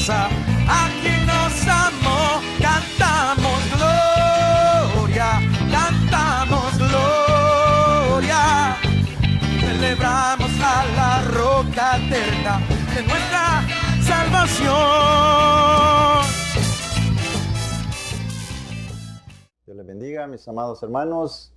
promesa, a quien nos amó, cantamos gloria, celebramos a la roca eterna de nuestra salvación. Dios les bendiga, mis amados hermanos.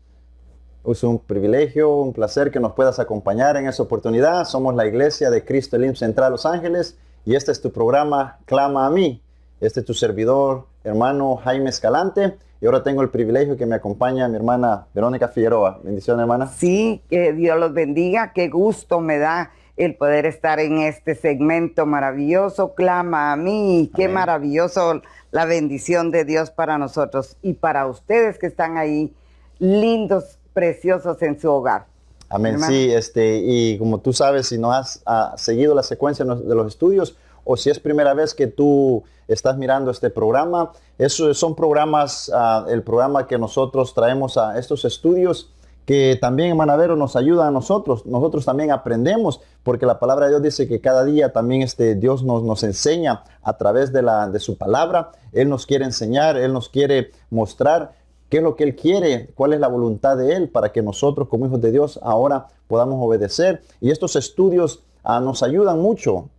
Es un privilegio, un placer que nos puedas acompañar en esta oportunidad. Somos la Iglesia de Cristo Elim Central Los Ángeles y este es tu programa Clama a mí. Este es tu servidor, hermano Jaime Escalante. Y ahora tengo el privilegio que me acompaña mi hermana Verónica Figueroa. Bendiciones, hermana. Sí, que Dios los bendiga. Qué gusto me da el poder estar en este segmento maravilloso. Clama a mí. Qué maravilloso la bendición de Dios para nosotros y para ustedes que están ahí, lindos, preciosos en su hogar. Amén. Hermano. Sí, y como tú sabes, si no has seguido la secuencia de los estudios, o si es primera vez que tú estás mirando este programa, son programas, el programa que nosotros traemos a estos estudios, que también, hermana Vero, nos ayuda a nosotros. Nosotros también aprendemos, porque la palabra de Dios dice que cada día también Dios nos enseña a través de su palabra. Él nos quiere enseñar, Él nos quiere mostrar qué es lo que Él quiere, cuál es la voluntad de Él, para que nosotros como hijos de Dios ahora podamos obedecer. Y estos estudios nos ayudan mucho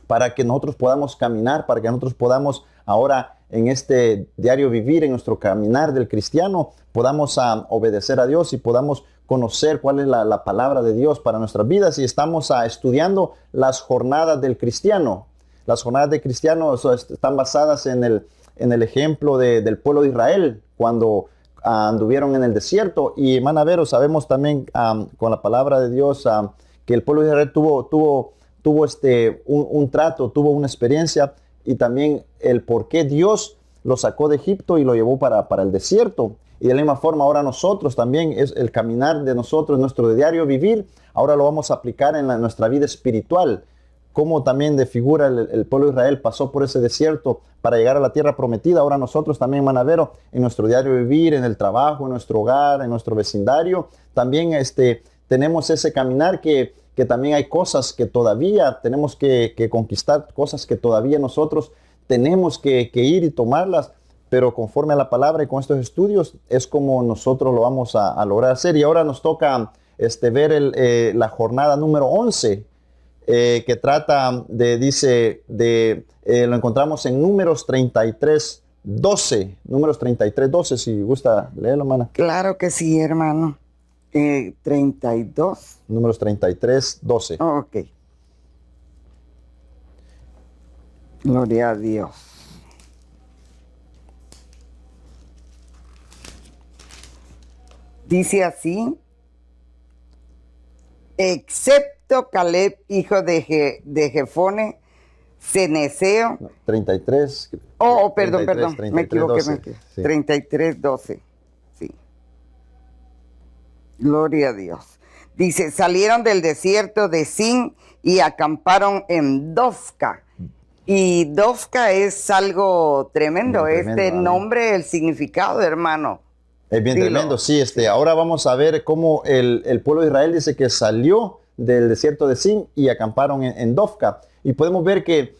para que nosotros podamos caminar, para que nosotros podamos ahora en este diario vivir, en nuestro caminar del cristiano, podamos obedecer a Dios y podamos conocer cuál es la palabra de Dios para nuestras vidas. Y estamos estudiando las jornadas del cristiano. Las jornadas del cristiano están basadas en el ejemplo del pueblo de Israel, cuando anduvieron en el desierto. Y hermana Vero, sabemos también con la palabra de Dios que el pueblo de Israel tuvo un trato, tuvo una experiencia, y también el por qué Dios lo sacó de Egipto y lo llevó para el desierto. Y de la misma forma ahora nosotros también, es el caminar de nosotros, nuestro diario vivir, ahora lo vamos a aplicar en nuestra vida espiritual. Como también de figura el pueblo de Israel pasó por ese desierto para llegar a la tierra prometida. Ahora nosotros también, hermana Vero, en nuestro diario vivir, en el trabajo, en nuestro hogar, en nuestro vecindario, también tenemos ese caminar que también hay cosas que todavía tenemos que conquistar, cosas que todavía nosotros tenemos que ir y tomarlas, pero conforme a la palabra y con estos estudios es como nosotros lo vamos a lograr hacer. Y ahora nos toca ver la jornada número 11, que trata lo encontramos en Números 33:12. Números 33:12, si gusta leerlo, hermana. Claro que sí, hermano. 32. Números 33:12. Oh, ok. Gloria a Dios. Dice así: excepto Caleb, hijo de Jefone, ceneseo. 33. Perdón, 33, me equivoqué. 12, sí. 33:12. Sí. Gloria a Dios. Dice, salieron del desierto de Zin y acamparon en Dofca. Y Dofca es algo tremendo. Tremendo, nombre, el significado, hermano. Es bien Dilo. tremendo, sí. Ahora vamos a ver cómo el pueblo de Israel dice que salió del desierto de Zin y acamparon en Dofca. Y podemos ver que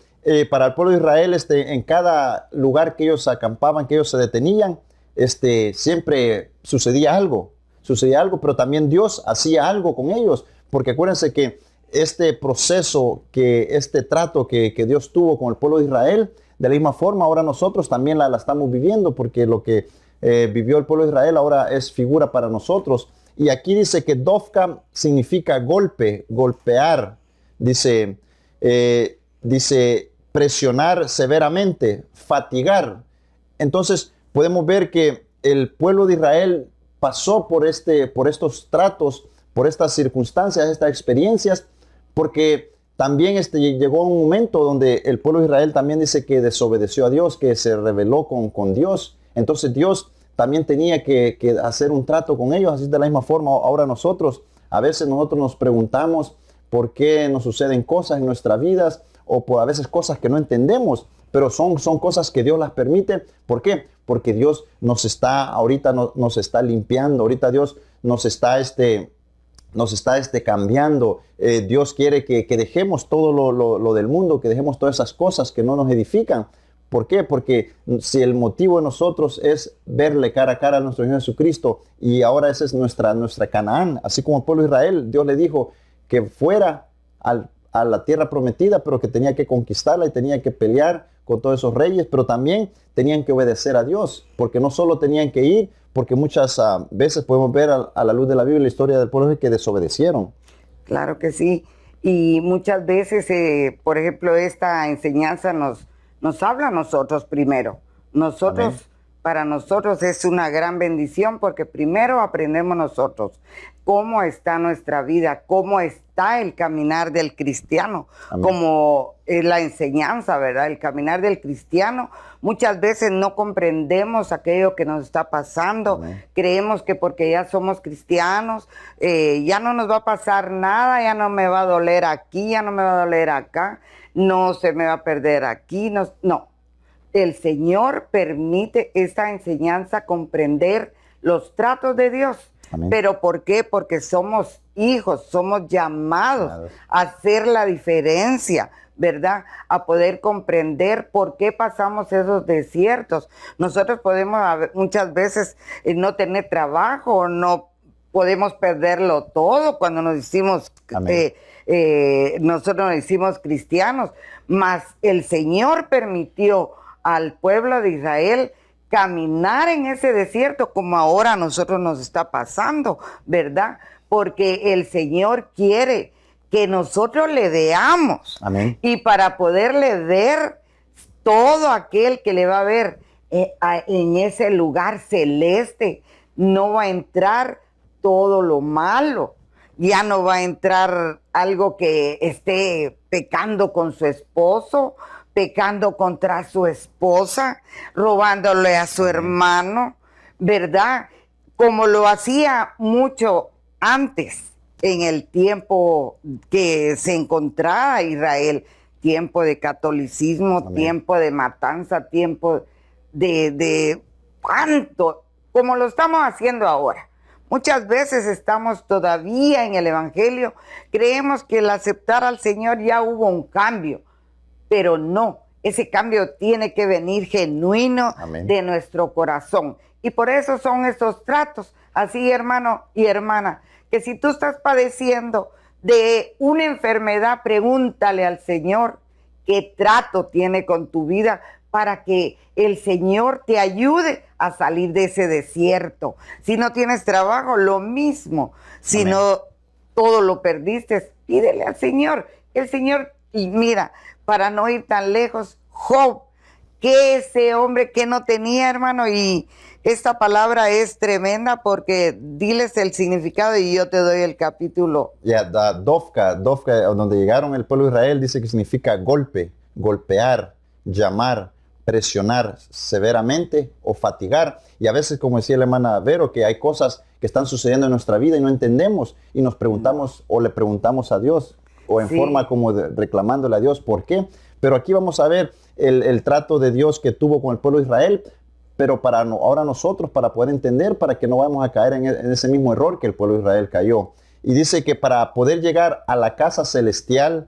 para el pueblo de Israel, en cada lugar que ellos acampaban, que ellos se detenían, siempre sucedía algo, pero también Dios hacía algo con ellos, porque acuérdense que este proceso, este trato que Dios tuvo con el pueblo de Israel, de la misma forma ahora nosotros también la estamos viviendo, porque lo que vivió el pueblo de Israel ahora es figura para nosotros. Y aquí dice que Dofka significa golpe, golpear, dice presionar severamente, fatigar. Entonces podemos ver que el pueblo de Israel pasó por estos tratos, por estas circunstancias, estas experiencias, porque también llegó un momento donde el pueblo de Israel también dice que desobedeció a Dios, que se rebeló con Dios. Entonces Dios también tenía que hacer un trato con ellos. Así de la misma forma ahora a veces nosotros nos preguntamos por qué nos suceden cosas en nuestras vidas, o por a veces cosas que no entendemos, pero son cosas que Dios las permite. ¿Por qué? Porque Dios ahorita nos está limpiando, ahorita Dios nos está nos está cambiando. Dios quiere que dejemos todo lo del mundo, que dejemos todas esas cosas que no nos edifican. ¿Por qué? Porque si el motivo de nosotros es verle cara a cara a nuestro Señor Jesucristo, y ahora esa es nuestra Canaán, así como el pueblo de Israel, Dios le dijo que fuera a la tierra prometida, pero que tenía que conquistarla y tenía que pelear con todos esos reyes, pero también tenían que obedecer a Dios, porque no solo tenían que ir, porque muchas veces podemos ver a la luz de la Biblia la historia del pueblo que desobedecieron. Claro que sí. Y muchas veces, por ejemplo, esta enseñanza nos habla a nosotros primero. Nosotros, amén. Para nosotros es una gran bendición porque primero aprendemos nosotros cómo está nuestra vida, cómo está el caminar del cristiano, amén. Como la enseñanza, ¿verdad? El caminar del cristiano. Muchas veces no comprendemos aquello que nos está pasando. Amén. Creemos que porque ya somos cristianos, ya no nos va a pasar nada, ya no me va a doler aquí, ya no me va a doler acá, no se me va a perder aquí, no. El Señor permite esta enseñanza comprender los tratos de Dios. Amén. ¿Pero por qué? Porque somos hijos, somos llamados a hacer la diferencia, ¿verdad? A poder comprender por qué pasamos esos desiertos. Nosotros podemos muchas veces no tener trabajo, no podemos perderlo todo cuando nos hicimos nosotros nos hicimos cristianos, mas el Señor permitió al pueblo de Israel caminar en ese desierto como ahora a nosotros nos está pasando, ¿verdad? Porque el Señor quiere que nosotros le veamos. Amén. Y para poderle ver, todo aquel que le va a ver en ese lugar celeste, no va a entrar todo lo malo. Ya no va a entrar algo que esté pecando con su esposo, pecando contra su esposa, robándole a su hermano, ¿verdad? Como lo hacía mucho antes, en el tiempo que se encontraba Israel, tiempo de catolicismo, amén. Tiempo de matanza, tiempo de cuánto, como lo estamos haciendo ahora. Muchas veces estamos todavía en el Evangelio, creemos que al aceptar al Señor ya hubo un cambio, pero no, ese cambio tiene que venir genuino, amén. De nuestro corazón. Y por eso son estos tratos, así hermano y hermana, que si tú estás padeciendo de una enfermedad, pregúntale al Señor qué trato tiene con tu vida para que el Señor te ayude a salir de ese desierto. Si no tienes trabajo, lo mismo. Si amén. No todo lo perdiste, pídele al Señor. El Señor, y mira, para no ir tan lejos, Job, que ese hombre que no tenía, hermano, y esta palabra es tremenda porque diles el significado y yo te doy el capítulo. Dovka, donde llegaron el pueblo de Israel, dice que significa golpe, golpear, llamar, presionar severamente o fatigar. Y a veces, como decía la hermana Vero, que hay cosas que están sucediendo en nuestra vida y no entendemos y nos preguntamos o le preguntamos a Dios o en forma como reclamándole a Dios por qué. Pero aquí vamos a ver el trato de Dios que tuvo con el pueblo de Israel, pero ahora nosotros, para poder entender, para que no vamos a caer en ese mismo error que el pueblo de Israel cayó. Y dice que para poder llegar a la casa celestial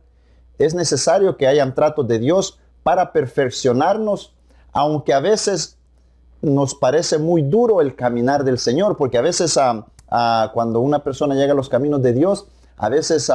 es necesario que hayan tratos de Dios para perfeccionarnos, aunque a veces nos parece muy duro el caminar del Señor, porque a veces cuando una persona llega a los caminos de Dios, a veces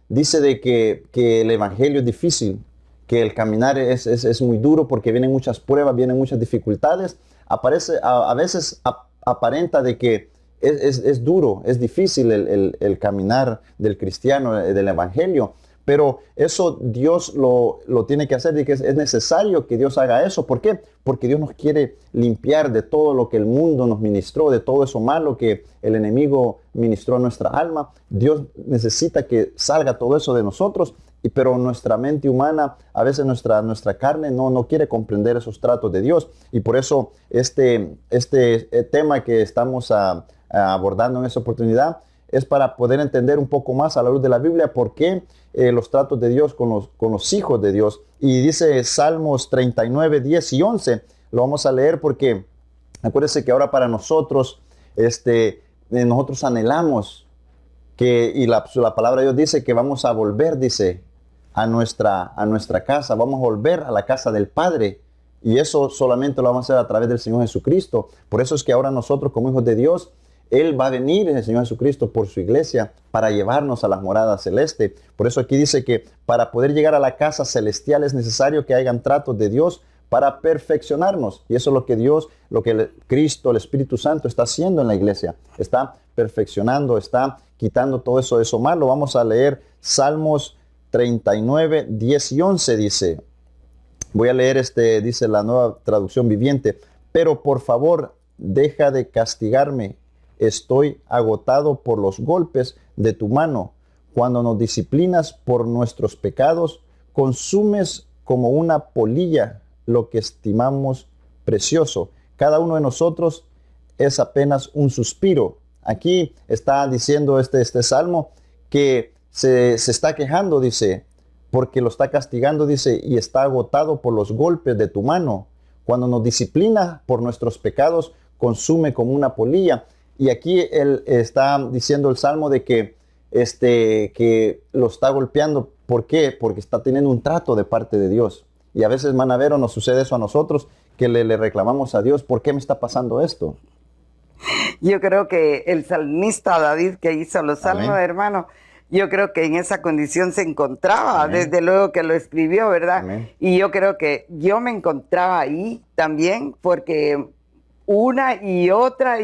dice de que el evangelio es difícil, que el caminar es muy duro porque vienen muchas pruebas, vienen muchas dificultades. A veces aparenta de que es duro, es difícil el caminar del cristiano, del evangelio. Pero eso Dios lo tiene que hacer y que es necesario que Dios haga eso. ¿Por qué? Porque Dios nos quiere limpiar de todo lo que el mundo nos ministró, de todo eso malo que el enemigo ministró a nuestra alma. Dios necesita que salga todo eso de nosotros, pero nuestra mente humana, a veces nuestra carne no quiere comprender esos tratos de Dios. Y por eso este tema que estamos abordando en esta oportunidad es para poder entender un poco más a la luz de la Biblia por qué los tratos de Dios con los hijos de Dios. Y dice Salmos 39, 10 y 11. Lo vamos a leer porque acuérdense que ahora para nosotros, nosotros anhelamos y la palabra de Dios dice que vamos a volver, dice, a nuestra casa, vamos a volver a la casa del Padre. Y eso solamente lo vamos a hacer a través del Señor Jesucristo. Por eso es que ahora nosotros como hijos de Dios, Él va a venir, el Señor Jesucristo, por su iglesia para llevarnos a las moradas celestes. Por eso aquí dice que para poder llegar a la casa celestial es necesario que hayan tratos de Dios para perfeccionarnos. Y eso es lo que Dios, lo que Cristo, el Espíritu Santo está haciendo en la iglesia. Está perfeccionando, está quitando todo eso malo. Vamos a leer Salmos 39, 10 y 11 dice. Voy a leer dice la Nueva Traducción Viviente. Pero por favor, deja de castigarme. Estoy agotado por los golpes de tu mano. Cuando nos disciplinas por nuestros pecados, consumes como una polilla lo que estimamos precioso. Cada uno de nosotros es apenas un suspiro. Aquí está diciendo este salmo que se está quejando, dice, porque lo está castigando, dice, y está agotado por los golpes de tu mano. Cuando nos disciplina por nuestros pecados, consume como una polilla. Y aquí él está diciendo el salmo de que lo está golpeando. ¿Por qué? Porque está teniendo un trato de parte de Dios. Y a veces, Manavero, nos sucede eso a nosotros, que le reclamamos a Dios, ¿por qué me está pasando esto? Yo creo que el salmista David que hizo los salmos, Amén. hermano, yo creo que en esa condición se encontraba, Amén. desde luego que lo escribió, ¿verdad? Amén. Y yo creo que yo me encontraba ahí también, porque una y otra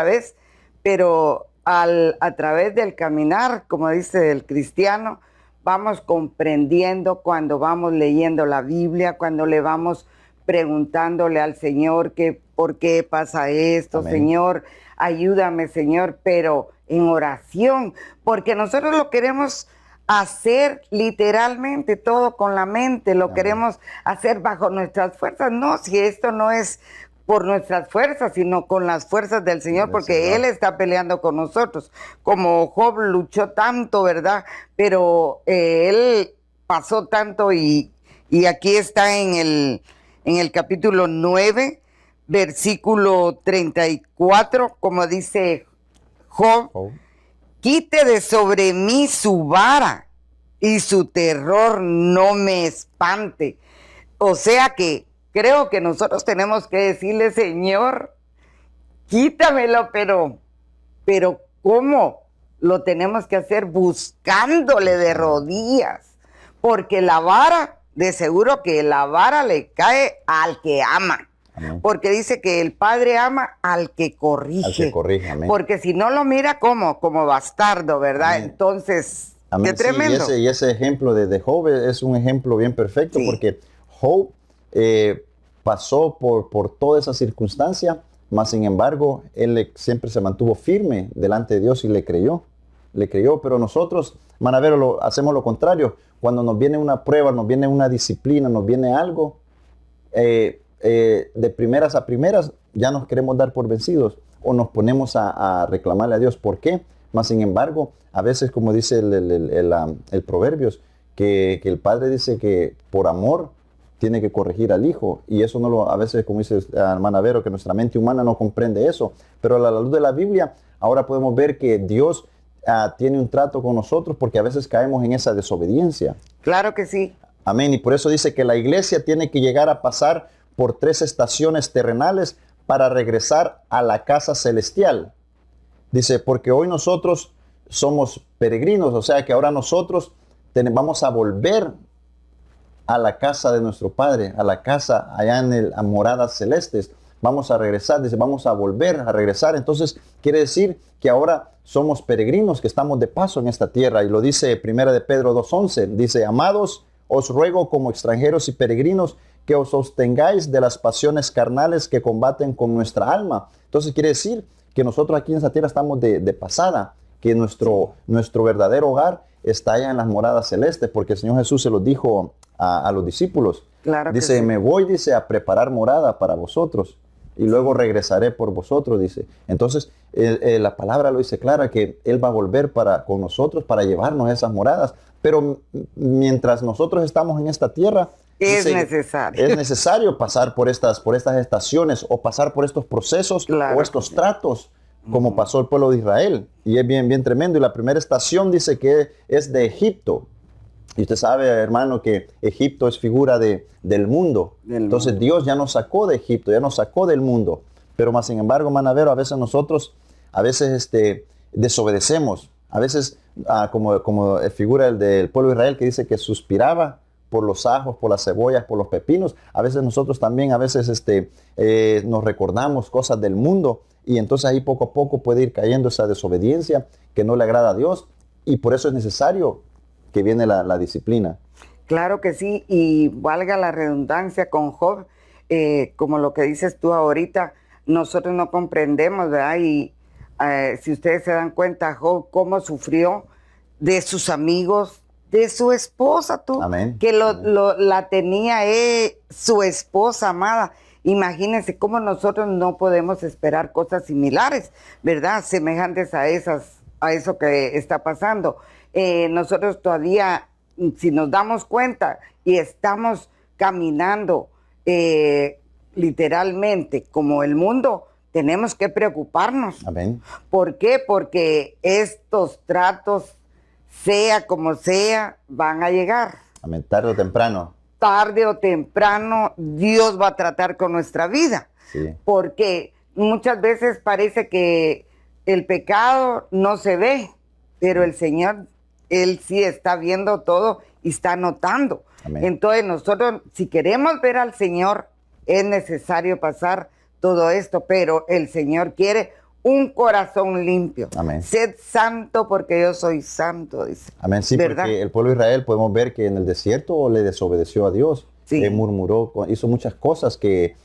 vez, pero a través del caminar, como dice el cristiano, vamos comprendiendo cuando vamos leyendo la Biblia, cuando le vamos preguntándole al Señor que por qué pasa esto, Amén. Señor, ayúdame, Señor, pero en oración, porque nosotros lo queremos hacer literalmente todo con la mente, lo Amén. queremos hacer bajo nuestras fuerzas. No, si esto no es por nuestras fuerzas, sino con las fuerzas del Señor, porque Él está peleando con nosotros. Como Job luchó tanto, ¿verdad? Pero él pasó tanto y aquí está en el capítulo 9, versículo 34, como dice Job, quite de sobre mí su vara y su terror no me espante. O sea que creo que nosotros tenemos que decirle, Señor, quítamelo, pero ¿cómo? Lo tenemos que hacer buscándole de rodillas, porque la vara, de seguro que la vara le cae al que ama. Amén. Porque dice que el Padre ama al que corrige. Al que corrige, amén. Porque si no lo mira como bastardo, ¿verdad? Amén. Entonces, Amén. qué tremendo. Sí, y ese ejemplo de Job es un ejemplo bien perfecto, Sí. porque Job pasó por toda esa circunstancia, mas sin embargo, él siempre se mantuvo firme delante de Dios y le creyó, pero nosotros, Manavero, hacemos lo contrario. Cuando nos viene una prueba, nos viene una disciplina, nos viene algo, de primeras a primeras ya nos queremos dar por vencidos o nos ponemos a reclamarle a Dios. ¿Por qué? Mas sin embargo, a veces, como dice el Proverbios, que el padre dice que por amor tiene que corregir al hijo, y eso a veces, como dice hermana Vero, que nuestra mente humana no comprende eso, pero a la luz de la Biblia ahora podemos ver que Dios tiene un trato con nosotros, porque a veces caemos en esa desobediencia. Claro que sí. Amén. Y por eso dice que la iglesia tiene que llegar a pasar por 3 estaciones terrenales para regresar a la casa celestial. Dice, porque hoy nosotros somos peregrinos, o sea que ahora nosotros vamos a volver a la casa de nuestro Padre, a la casa allá en moradas celestes. Vamos a regresar, dice, vamos a volver a regresar. Entonces quiere decir que ahora somos peregrinos, que estamos de paso en esta tierra. Y lo dice 1 de Pedro 2:11, dice, amados, os ruego como extranjeros y peregrinos que os sostengáis de las pasiones carnales que combaten con nuestra alma. Entonces quiere decir que nosotros aquí en esta tierra estamos de pasada, que nuestro verdadero hogar está allá en las moradas celestes, porque el Señor Jesús se lo dijo a los discípulos. Claro que Dice, sí. me voy, dice, a preparar morada para vosotros y luego regresaré por vosotros, dice. Entonces, la palabra lo dice clara, que Él va a volver con nosotros para llevarnos a esas moradas. Pero mientras nosotros estamos en esta tierra, Es dice, necesario. es necesario pasar por estas estaciones o pasar por estos procesos Claro o estos que sí. tratos como pasó el pueblo de Israel. Y es bien, bien tremendo. Y la primera estación dice que es de Egipto. Y usted sabe, hermano, que Egipto es figura del mundo. Entonces Dios ya nos sacó de Egipto, ya nos sacó del mundo. Pero más sin embargo, manavero, a veces nosotros, desobedecemos. A veces, como figura el del pueblo de Israel que dice que suspiraba por los ajos, por las cebollas, por los pepinos. A veces nosotros también, nos recordamos cosas del mundo. Y entonces ahí poco a poco puede ir cayendo esa desobediencia que no le agrada a Dios. Y por eso es necesario que viene la disciplina. Claro que sí, y valga la redundancia con Job, como lo que dices tú ahorita, nosotros no comprendemos, ¿verdad? Y si ustedes se dan cuenta, Job, cómo sufrió de sus amigos, de su esposa, tú, Amén. que la tenía su esposa amada. Imagínense cómo nosotros no podemos esperar cosas similares, ¿verdad? Semejantes a eso que está pasando. Nosotros todavía, si nos damos cuenta y estamos caminando literalmente como el mundo, tenemos que preocuparnos. Amén. ¿Por qué? Porque estos tratos, sea como sea, van a llegar. Amén. Tarde o temprano. Tarde o temprano Dios va a tratar con nuestra vida. Sí. Porque muchas veces parece que el pecado no se ve, pero el Señor, Él sí está viendo todo y está notando. Amén. Entonces nosotros, si queremos ver al Señor, es necesario pasar todo esto, pero el Señor quiere un corazón limpio. Amén. Sed santo porque yo soy santo, dice. Amén, sí, ¿verdad? porque el pueblo de Israel podemos ver que en el desierto le desobedeció a Dios, Sí. murmuró, hizo muchas cosas que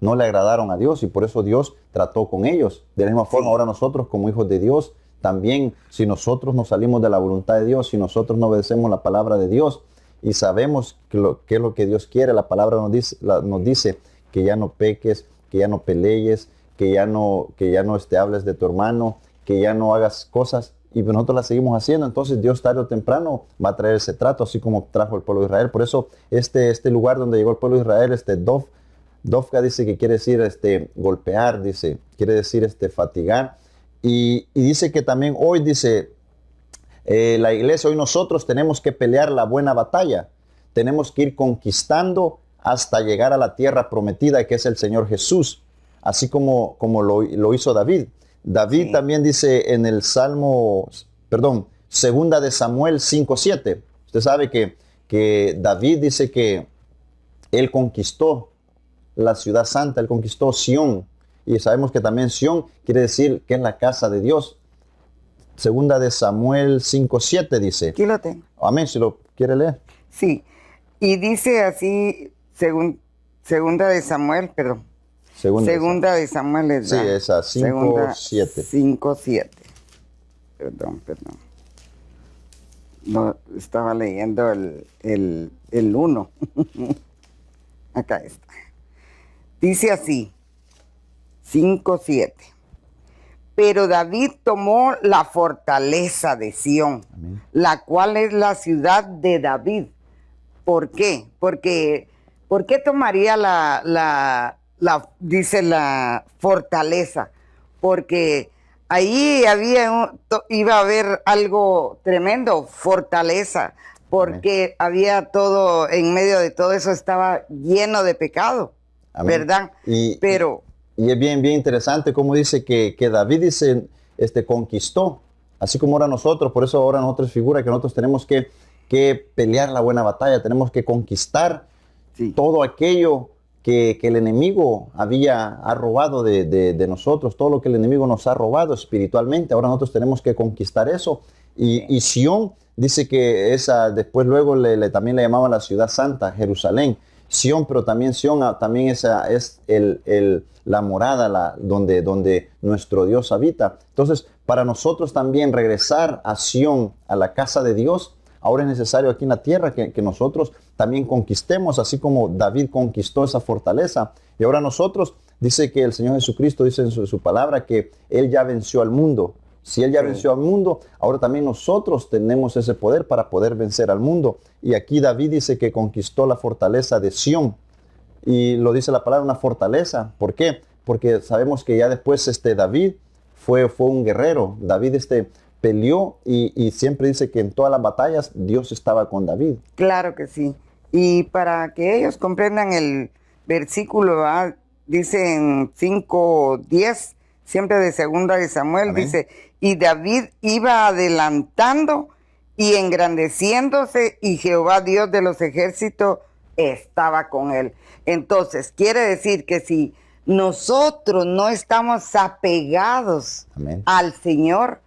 no le agradaron a Dios y por eso Dios trató con ellos. De la misma forma, ahora nosotros como hijos de Dios, también si nosotros nos salimos de la voluntad de Dios, si nosotros no obedecemos la palabra de Dios y sabemos qué es lo que Dios quiere, la palabra nos dice que ya no peques, que ya no pelees, que ya no hables de tu hermano, que ya no hagas cosas, y nosotros las seguimos haciendo. Entonces Dios tarde o temprano va a traer ese trato, así como trajo el pueblo de Israel. Por eso este lugar donde llegó el pueblo de Israel, Dovka dice que quiere decir golpear, quiere decir fatigar, y dice que también hoy dice la iglesia, hoy nosotros tenemos que pelear la buena batalla, tenemos que ir conquistando hasta llegar a la tierra prometida que es el Señor Jesús. Así como lo hizo David. David también dice en el segunda de Samuel 5:7. Usted sabe que David dice que él conquistó la ciudad santa, él conquistó Sión. Y sabemos que también Sión quiere decir que es la casa de Dios. Segunda de Samuel 5:7 dice. Aquí lo tengo. Amén, si lo quiere leer. Sí, y dice así, segunda de Samuel, perdón. Segunda de Samuel es sí, esa, 5:7. 5:7. Perdón. No, estaba leyendo el 1. Acá está. Dice así, 5:7. Pero David tomó la fortaleza de Sión, Amén. la cual es la ciudad de David. ¿Por qué? Porque, ¿por qué tomaría dice la fortaleza? Porque ahí iba a haber algo tremendo, fortaleza, porque había todo, en medio de todo eso estaba lleno de pecado. Amén. ¿Verdad? Y es bien, bien interesante cómo dice que David conquistó, así como ahora nosotros, por eso ahora nosotros figura que nosotros tenemos que pelear la buena batalla, tenemos que conquistar todo aquello que el enemigo ha robado de nosotros, todo lo que el enemigo nos ha robado espiritualmente, ahora nosotros tenemos que conquistar eso. Y Sión dice que después luego también le llamaban la ciudad santa, Jerusalén. Sión, pero también Sión, también esa es la morada donde nuestro Dios habita. Entonces, para nosotros también regresar a Sión, a la casa de Dios, ahora es necesario aquí en la tierra que nosotros también conquistemos, así como David conquistó esa fortaleza. Y ahora nosotros, dice que el Señor Jesucristo dice en su palabra que Él ya venció al mundo. Si Él ya venció al mundo, ahora también nosotros tenemos ese poder para poder vencer al mundo. Y aquí David dice que conquistó la fortaleza de Sión. Y lo dice la palabra, una fortaleza. ¿Por qué? porque sabemos que ya después David fue un guerrero. David peleó y siempre dice que en todas las batallas Dios estaba con David. Claro que sí. Y para que ellos comprendan el versículo, ¿verdad? Dice en 5:10, siempre de segunda de Samuel, Amén. dice, y David iba adelantando y engrandeciéndose, y Jehová Dios de los ejércitos estaba con él. Entonces, quiere decir que si nosotros no estamos apegados Amén. al Señor,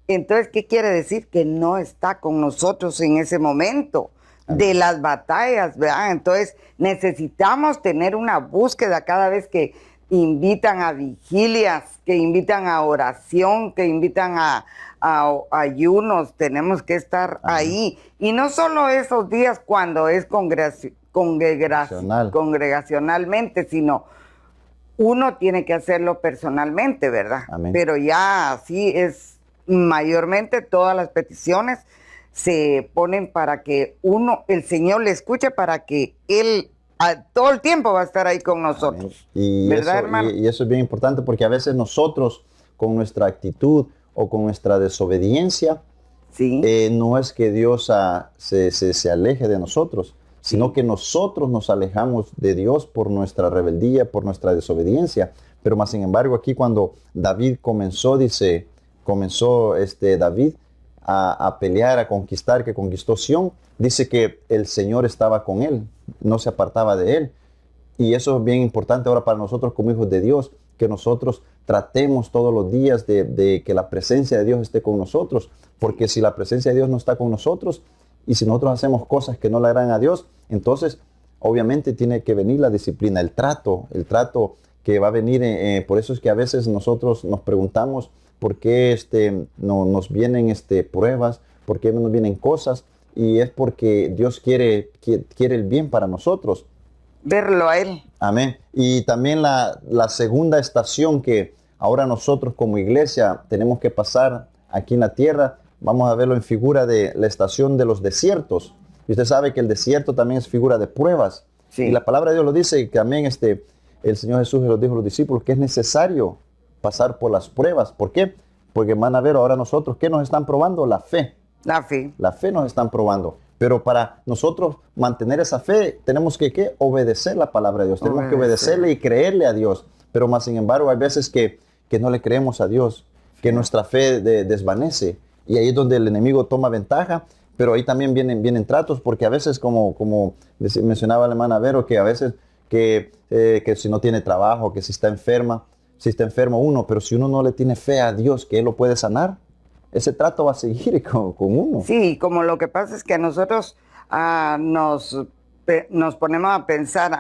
entonces, ¿qué quiere decir? Que no está con nosotros en ese momento de las batallas, ¿verdad? Entonces, necesitamos tener una búsqueda cada vez que invitan a vigilias, que invitan a oración, que invitan a ayunos. Tenemos que estar ahí. Y no solo esos días cuando es congregacionalmente, sino uno tiene que hacerlo personalmente, ¿verdad? Amén. Pero ya así es, mayormente todas las peticiones se ponen para que el Señor le escuche, para que Él todo el tiempo va a estar ahí con nosotros. Y ¿verdad, eso, hermano? y eso es bien importante, porque a veces nosotros, con nuestra actitud o con nuestra desobediencia, Sí. no es que Dios se aleje de nosotros, sino que nosotros nos alejamos de Dios por nuestra rebeldía, por nuestra desobediencia. Pero más sin embargo, aquí cuando David comenzó David a pelear, a conquistar, que conquistó Sión, dice que el Señor estaba con él, no se apartaba de él. Y eso es bien importante ahora para nosotros como hijos de Dios, que nosotros tratemos todos los días de que la presencia de Dios esté con nosotros, porque si la presencia de Dios no está con nosotros, y si nosotros hacemos cosas que no le agradan a Dios, entonces obviamente tiene que venir la disciplina, el trato que va a venir. Por eso es que a veces nosotros nos preguntamos por qué no nos vienen pruebas, por qué nos vienen cosas, y es porque Dios quiere el bien para nosotros. Verlo a Él. Amén. Y también la segunda estación que ahora nosotros como iglesia tenemos que pasar aquí en la tierra, vamos a verlo en figura de la estación de los desiertos. Y usted sabe que el desierto también es figura de pruebas. Sí. Y la palabra de Dios lo dice, y también el Señor Jesús lo dijo a los discípulos, que es necesario pasar por las pruebas. ¿Por qué? Porque van a ver ahora nosotros, ¿qué nos están probando? La fe. La fe. La fe nos están probando. Pero para nosotros mantener esa fe, tenemos que obedecer la palabra de Dios. Tenemos que obedecerle y creerle a Dios. Pero más sin embargo, hay veces que no le creemos a Dios, que nuestra fe desvanece. Y ahí es donde el enemigo toma ventaja. Pero ahí también vienen tratos, porque a veces, como mencionaba la hermana Vero, que a veces que si no tiene trabajo, que si está enfermo uno, pero si uno no le tiene fe a Dios, que Él lo puede sanar, ese trato va a seguir con uno. Sí, como lo que pasa es que nosotros nos ponemos a pensar,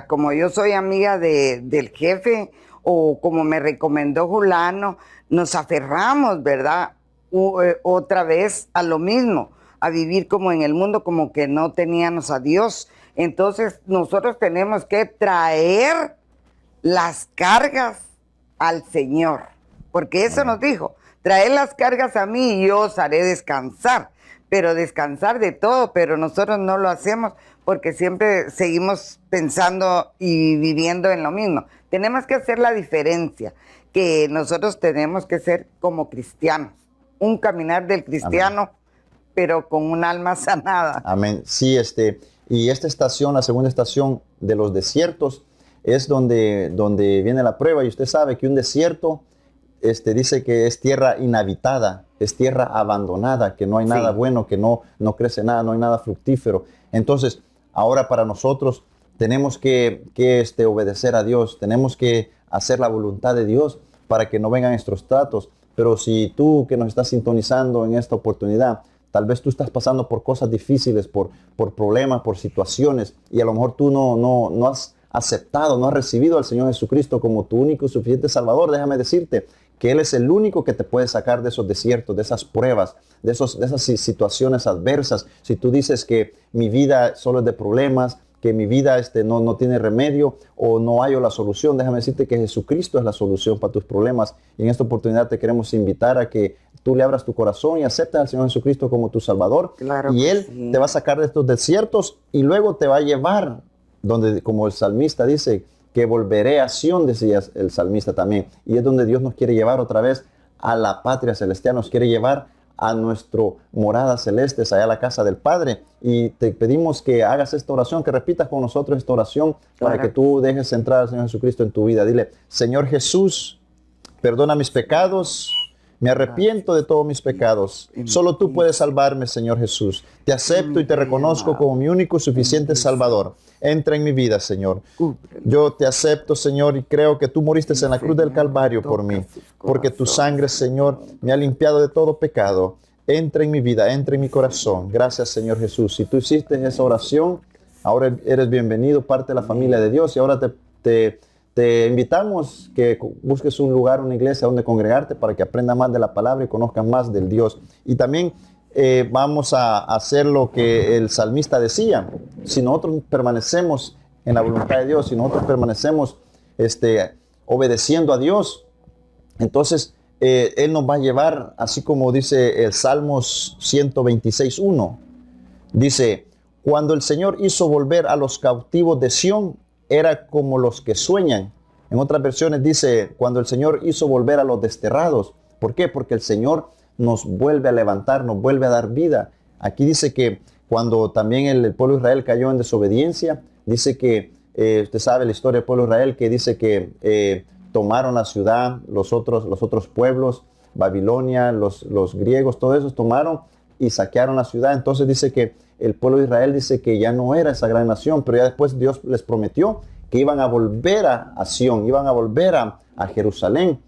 como yo soy amiga del jefe, o como me recomendó Julano, nos aferramos, ¿verdad? Otra vez a lo mismo, a vivir como en el mundo, como que no teníamos a Dios. Entonces nosotros tenemos que traer las cargas al Señor, porque eso nos dijo: traed las cargas a mí y yo os haré descansar. Pero descansar de todo, pero nosotros no lo hacemos porque siempre seguimos pensando y viviendo en lo mismo. Tenemos que hacer la diferencia, que nosotros tenemos que ser como cristianos, un caminar del cristiano, amén, pero con un alma sanada. Amén. Sí, y esta estación, la segunda estación de los desiertos, es donde viene la prueba. Y usted sabe que un desierto dice que es tierra inhabitada, es tierra abandonada, que no hay nada bueno, que no crece nada, no hay nada fructífero. Entonces, ahora para nosotros tenemos que obedecer a Dios, tenemos que hacer la voluntad de Dios para que no vengan estos tratos. Pero si tú que nos estás sintonizando en esta oportunidad, tal vez tú estás pasando por cosas difíciles, por problemas, por situaciones, y a lo mejor tú no has aceptado, no has recibido al Señor Jesucristo como tu único y suficiente Salvador, déjame decirte que Él es el único que te puede sacar de esos desiertos, de esas pruebas, de esas situaciones adversas. Si tú dices que mi vida solo es de problemas, que mi vida no tiene remedio o no hay la solución, déjame decirte que Jesucristo es la solución para tus problemas. Y en esta oportunidad te queremos invitar a que tú le abras tu corazón y aceptes al Señor Jesucristo como tu Salvador. Claro, y Él te va a sacar de estos desiertos y luego te va a llevar donde, como el salmista dice, que volveré a Sión, decía el salmista también. Y es donde Dios nos quiere llevar otra vez a la patria celestial, nos quiere llevar a nuestra morada celeste, allá a la casa del Padre. Y te pedimos que hagas esta oración, que repitas con nosotros esta oración para que tú dejes entrar al Señor Jesucristo en tu vida. Dile: Señor Jesús, perdona mis pecados, me arrepiento de todos mis pecados. Solo tú puedes salvarme, Señor Jesús. Te acepto y te reconozco como mi único y suficiente Salvador. Entra en mi vida, Señor. Yo te acepto, Señor, y creo que tú moriste en la cruz del Calvario por mí, porque tu sangre, Señor, me ha limpiado de todo pecado. Entra en mi vida, entra en mi corazón. Gracias, Señor Jesús. Si tú hiciste esa oración, ahora eres bienvenido, parte de la familia de Dios. Y ahora te invitamos que busques un lugar, una iglesia donde congregarte para que aprendas más de la palabra y conozcas más del Dios. Y también vamos a hacer lo que el salmista decía. Si nosotros permanecemos en la voluntad de Dios, si nosotros permanecemos obedeciendo a Dios, entonces Él nos va a llevar, así como dice el Salmos 126:1. Dice: cuando el Señor hizo volver a los cautivos de Sión, era como los que sueñan. En otras versiones dice: cuando el Señor hizo volver a los desterrados. ¿Por qué? Porque el Señor nos vuelve a levantar, nos vuelve a dar vida. Aquí dice que cuando también el pueblo de Israel cayó en desobediencia, dice que, usted sabe la historia del pueblo de Israel, que dice que tomaron la ciudad, los otros pueblos, Babilonia, los griegos, todos esos tomaron y saquearon la ciudad. Entonces dice que el pueblo de Israel dice que ya no era esa gran nación, pero ya después Dios les prometió que iban a volver a Sión, iban a volver a Jerusalén,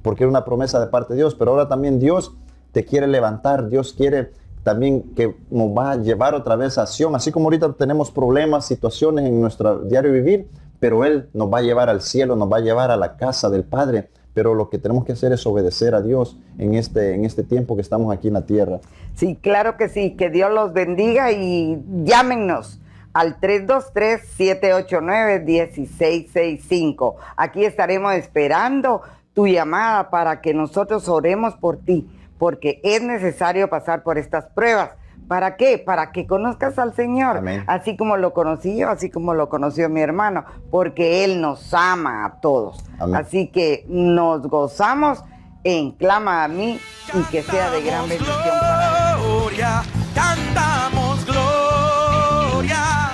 porque era una promesa de parte de Dios. Pero ahora también Dios te quiere levantar, Dios quiere también que nos va a llevar otra vez a Sión, así como ahorita tenemos problemas, situaciones en nuestro diario vivir, pero Él nos va a llevar al cielo, nos va a llevar a la casa del Padre. Pero lo que tenemos que hacer es obedecer a Dios en este tiempo que estamos aquí en la tierra. Sí, claro que sí. Que Dios los bendiga y llámenos al 323-789-1665. Aquí estaremos esperando tu llamada para que nosotros oremos por ti, porque es necesario pasar por estas pruebas. ¿Para qué? Para que conozcas al Señor. Amén. Así como lo conocí yo, así como lo conoció mi hermano, porque Él nos ama a todos. Amén. Así que nos gozamos en Clama a mí y que sea de gran bendición para gloria, cantamos gloria,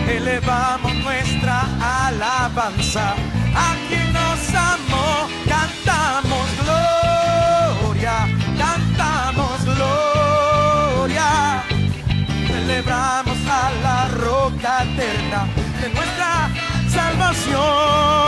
elevamos nuestra alabanza a quien nos amó. Cantamos gloria, cantamos gloria, celebramos a la roca eterna de nuestra salvación.